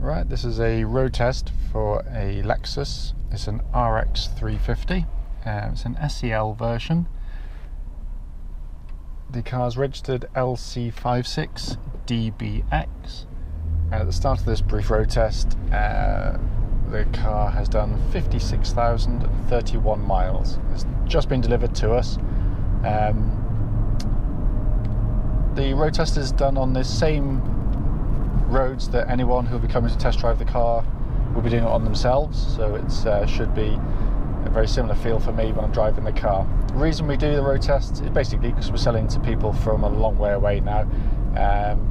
Right, this is a road test for a Lexus. It's an RX 350. It's an SEL version. The car's registered LC56DBX. At the start of this brief road test, the car has done 56,031 miles. It's just been delivered to us. The road test is done on the same roads that anyone who will be coming to test drive the car will be doing it on themselves, so it should be a very similar feel for me when I'm driving the car. The reason we do the road test is basically because we're selling to people from a long way away now,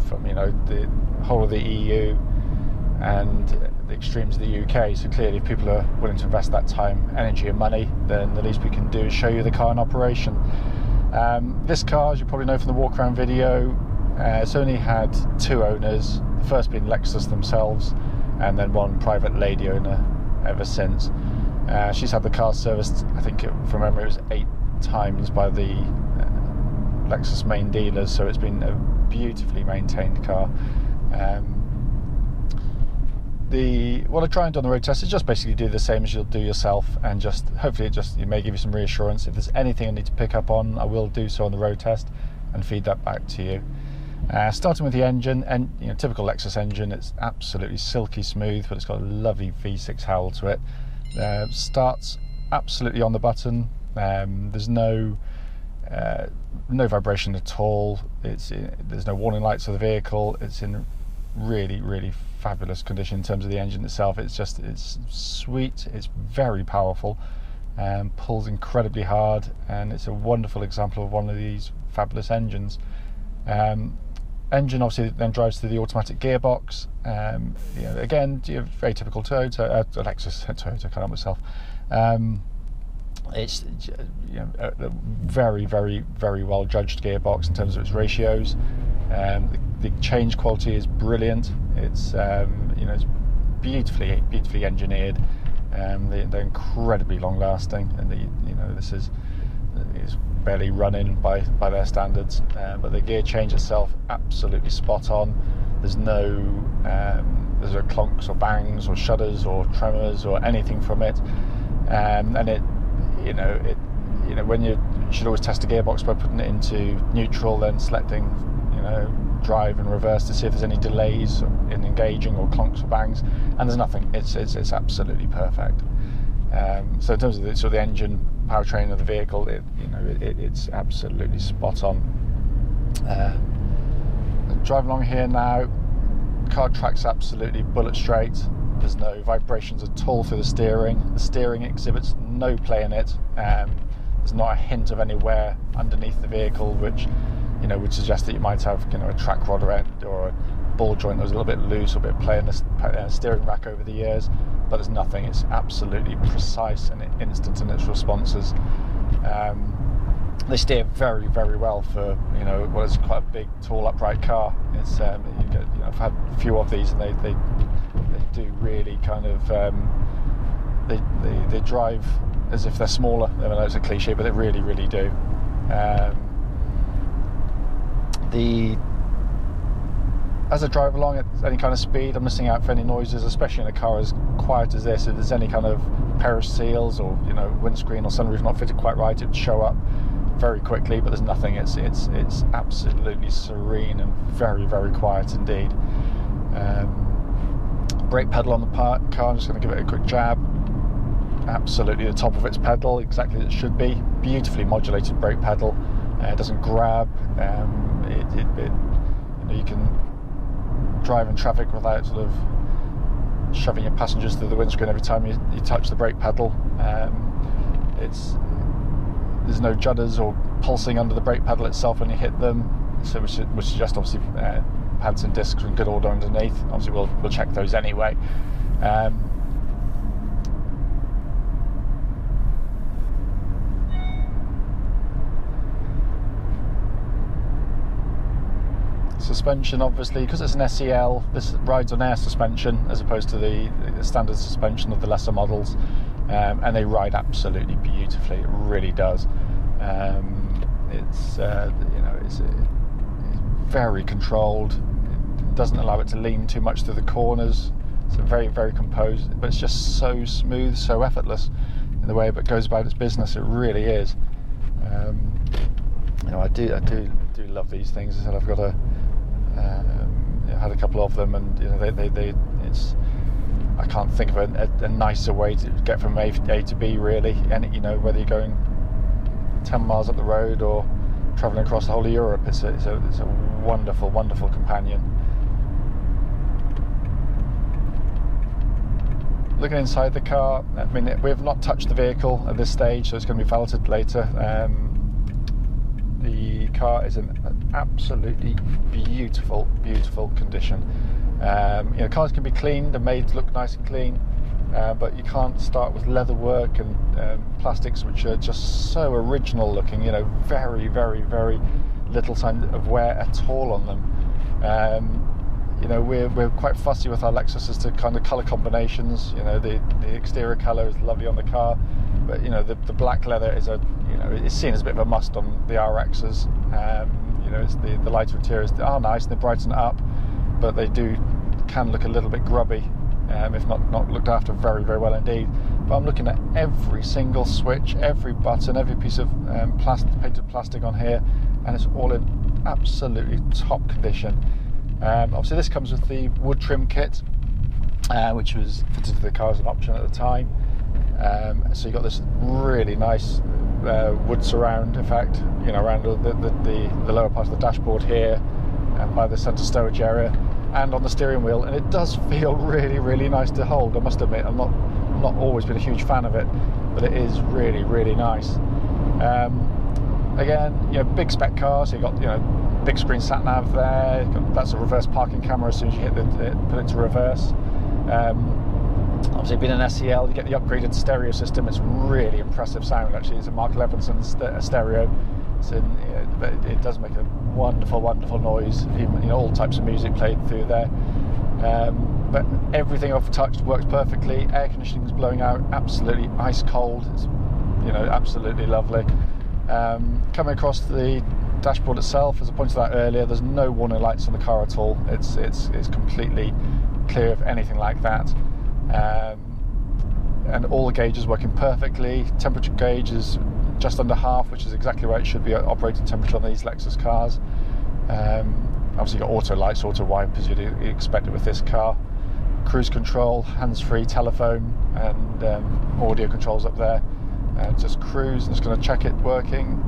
from the whole of the EU and the extremes of the UK. So clearly, if people are willing to invest that time, energy and money, then the least we can do is show you the car in operation. This car, as you probably know from the walk around video, it's only had two owners, the first being Lexus themselves, and then one private lady owner ever since. She's had the car serviced, I think from memory it was 8 times by the Lexus main dealers, so it's been a beautifully maintained car. What I try and do on the road test is just basically do the same as you'll do yourself, and just hopefully it may give you some reassurance. If there's anything I need to pick up on, I will do so on the road test and feed that back to you. Starting with the engine, and typical Lexus engine, it's absolutely silky smooth, but it's got a lovely V6 howl to it. Starts absolutely on the button. There's no vibration at all. There's no warning lights for the vehicle. It's in really fabulous condition in terms of the engine itself. It's sweet, it's very powerful, pulls incredibly hard, and it's a wonderful example of one of these fabulous engines. Engine obviously then drives through the automatic gearbox. Again, very typical Toyota, Lexus, Toyota, can't help myself. It's a very well judged gearbox in terms of its ratios. The change quality is brilliant. It's it's beautifully engineered. They're incredibly long lasting, and this is barely running by their standards. But the gear change itself, absolutely spot on. There's no clunks or bangs or shudders or tremors or anything from it. And when you should always test a gearbox by putting it into neutral, then selecting drive and reverse to see if there's any delays in engaging or clunks or bangs, and there's nothing. It's absolutely perfect. So in terms of the engine powertrain of the vehicle, it's absolutely spot on. Driving along here now, car tracks absolutely bullet straight. There's no vibrations at all through the steering. The steering exhibits no play in it. There's not a hint of any wear underneath the vehicle, which would suggest that you might have a track rod end or a ball joint that was a little bit loose or a bit of play in the steering rack over the years. But there's nothing. It's absolutely precise and instant in its responses. They steer very well for what is quite a big, tall, upright car. It's I've had a few of these, and they do really kind of they drive as if they're smaller. I know it's a cliche, but they really do. As I drive along at any kind of speed, I'm listening out for any noises, especially in a car as quiet as this. If there's any kind of pair of seals or windscreen or sunroof not fitted quite right, it would show up very quickly. But there's nothing. It's absolutely serene and very quiet indeed. Brake pedal on the car. I'm just going to give it a quick jab. Absolutely the top of its pedal, exactly as it should be. Beautifully modulated brake pedal. It doesn't grab. You can drive in traffic without sort of shoving your passengers through the windscreen every time you touch the brake pedal. There's no judders or pulsing under the brake pedal itself when you hit them, so which suggest obviously pads and discs are in good order underneath. Obviously we'll check those anyway. Suspension, obviously, because it's an SEL, this rides on air suspension as opposed to the standard suspension of the lesser models, and they ride absolutely beautifully. It really does. It's very controlled. It doesn't allow it to lean too much through the corners, It's very, very composed, but it's just so smooth, so effortless in the way it goes about its business. It really is. You know, I do love these things. I said I've got had a couple of them, and you know, it's. I can't think of a nicer way to get from A to B, really. And you know, whether you're going 10 miles up the road or travelling across the whole of Europe, it's a wonderful, wonderful companion. Looking inside the car, I mean, we have not touched the vehicle at this stage, so it's going to be valeted later. The car is in absolutely beautiful, beautiful condition. You know, cars can be cleaned and made to look nice and clean, but you can't start with leather work and plastics which are just so original looking. You know, very, very, very little sign of wear at all on them. You know, we're quite fussy with our Lexus as to kind of colour combinations. You know, the exterior colour is lovely on the car, but you know, the black leather is it's seen as a bit of a must on the RXs. You know, it's the lighter interiors are nice and they brighten it up, but they can look a little bit grubby if not looked after very, very well indeed. But I'm looking at every single switch, every button, every piece of painted plastic on here, and it's all in absolutely top condition. Obviously this comes with the wood trim kit, which was fitted to the car as an option at the time. So you got this really nice wood surround effect, you know, around the lower part of the dashboard here, and by the centre stowage area, and on the steering wheel, and it does feel really, really nice to hold. I must admit, I'm not always been a huge fan of it, but it is really, really nice. Again, you know, big spec car, so you got, you know, big screen sat nav there. That's a reverse parking camera as soon as you put it to reverse. Obviously, being an SEL, you get the upgraded stereo system. It's really impressive sound. Actually, it's a Mark Levinson stereo. It does make a wonderful, wonderful noise. Even, you know, all types of music played through there. But everything I've touched works perfectly. Air conditioning is blowing out, absolutely ice cold. It's, you know, absolutely lovely. Coming across the dashboard itself, as I pointed out earlier, there's no warning lights on the car at all. It's completely clear of anything like that. And all the gauges working perfectly. Temperature gauge is just under half, which is exactly where it should be at operating temperature on these Lexus cars. Obviously, you've got auto lights, auto wipers, you'd expect it with this car. Cruise control, hands-free telephone, and audio controls up there. Just cruise. I'm just going to check it working.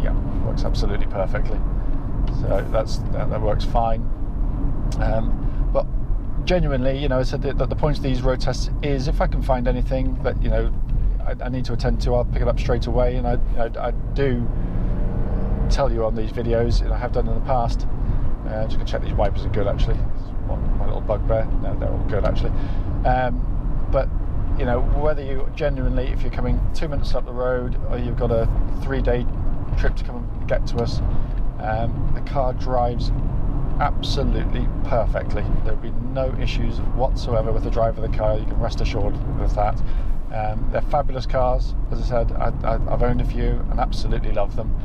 Yeah, works absolutely perfectly. So that works fine. But genuinely, you know, I said that the point of these road tests is if I can find anything that, you know, I need to attend to, I'll pick it up straight away. And I do tell you on these videos, and I have done in the past. Just gonna check these wipers are good actually. My little bugbear. No, they're all good actually. But you know, whether you genuinely, if you're coming 2 minutes up the road, or you've got a 3-day trip to come and get to us, the car drives absolutely perfectly. There'll be no issues whatsoever with the drive of the car. You can rest assured with that. They're fabulous cars. As I said, I've owned a few and absolutely love them.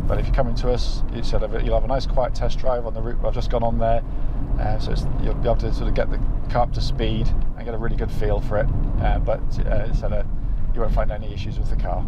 But if you're coming to us, you'll have a nice quiet test drive on the route I've just gone on there. So you'll be able to sort of get the car up to speed and get a really good feel for it. But you won't find any issues with the car.